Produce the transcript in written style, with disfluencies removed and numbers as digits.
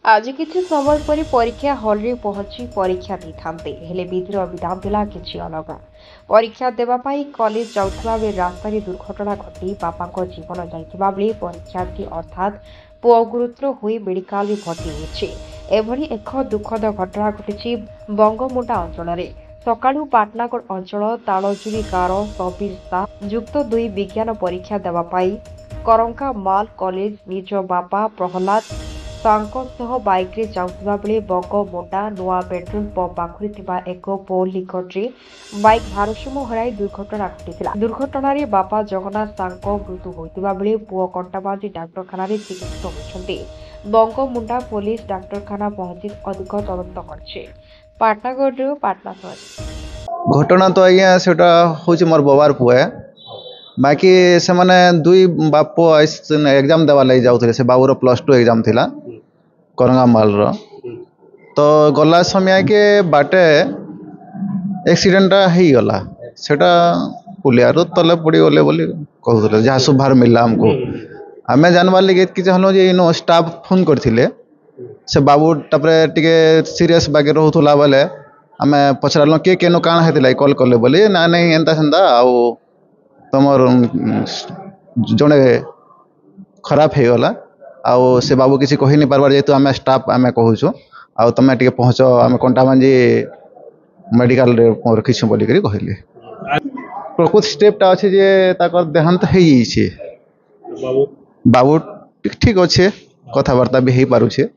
आज किछि समय पर परीक्षा हॉल रे पहुंची परीक्षा दी थांते हेले विधिर विधान थिला किछि अलग। परीक्षा देबा पाई कॉलेज जाउथबा बे रास्ता रे दुर्घटना घटी बापा को जीवन जाइथिबा बेले परीक्षार्थी अर्थात पुओ गुरुतर होई मेडिकल रे भर्ती होछि। एभली एक दुखद घटना घटिछि बंगमुंडा अंचल रे। सकाळु पाटनागढ़ अंचल तालजुरी गाँव सबीर शाह युक्त 2 विज्ञान परीक्षा देबा पाई करंका माल कॉलेज निज बापा प्रहलाद बाइक रे जाउथबा बेले बंगमुंडा नुआ पेट्रोल पंप पाखरे थिबा एक पोल निकटरे बाइक भारसाम्य हराई दुर्घटना घटिथिला। दुर्घटना रे बापा जगन्नाथ सांको मृत्यु होइतिबा बेले पुओ कंटाबाजी डाक्तरखाना रे चिकित्सित होइछन्ते। बंगमुंडा पुलिस डाक्तरखाना पहुंची अधिक तदंत करछे। पाटनागढ़ पाटना शहर घटना तो आज्ञा सेटा होची मोर बबार पुए बाकी से माने दुई बाप एग्जाम देवा लगी जाउथले से बाबूर +2 एग्जाम थिला करंगा माल रो तो गला समय के बाटे एक्सीडेंट ही गला सेटा पुलियार तले पड़ी गले बोली कहउथले जहा सुभार मिलला हमको आमे जानबार लगे कि हलो जे इनो स्टाफ फोन करथिले से बाबू तापरे टिके सीरियस बागे रहउथला बेले आमे पछरालो के केनो काण हेतिला कॉल करले बोली ना नहीं एंता संदा आउ तमर जड़े खराब हो गला आउ से बाबू किसी कही नहीं पार्बार जेतु आम स्टाफ आम कहूँ आ तुम टे पहुँच आम कंटाबांजी मेडिकल रखीछु बोलिक कहले प्रकृत स्टेपटा अच्छे जे ताकर देहांत हो जाइए बाबू ठीक अच्छे कथबार्ता भी हो पारुछे।